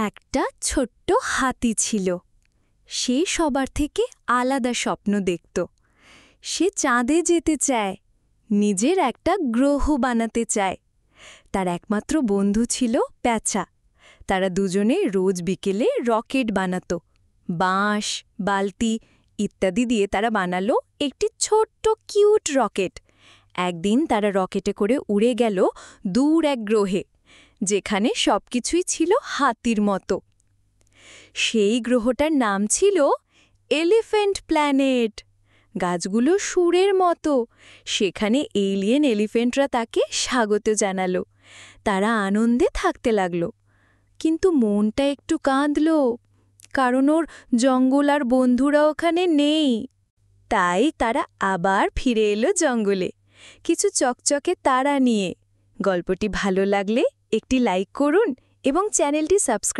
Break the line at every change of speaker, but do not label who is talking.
একটা ছোট্ট হাতি ছিল। সে সবার থেকে আলাদা স্বপ্ন দেখত। সে চাঁদে যেতে চায়, নিজের একটা গ্রহ বানাতে চায়। তার একমাত্র বন্ধু ছিল প্যাঁচা। তারা দুজনে রোজ বিকেলে রকেট বানাত। বাঁশ, বালতি ইত্যাদি দিয়ে তারা বানালো একটি ছোট্ট কিউট রকেট। একদিন তারা রকেটে করে উড়ে গেল দূর এক গ্রহে, যেখানে সবকিছুই ছিল হাতির মতো। সেই গ্রহটার নাম ছিল এলিফ্যান্ট প্ল্যানেট। গাছগুলো সুরের মতো। সেখানে এলিয়েন এলিফ্যান্টরা তাকে স্বাগত জানালো। তারা আনন্দে থাকতে লাগল। কিন্তু মনটা একটু কাঁদল, কারণ ওর জঙ্গল আর বন্ধুরা ওখানে নেই। তাই তারা আবার ফিরে এলো জঙ্গলে, কিছু চকচকে তারা নিয়ে। গল্পটি ভালো লাগলে একটি লাইক করুন এবং চ্যানেলটি সাবস্ক্রাইব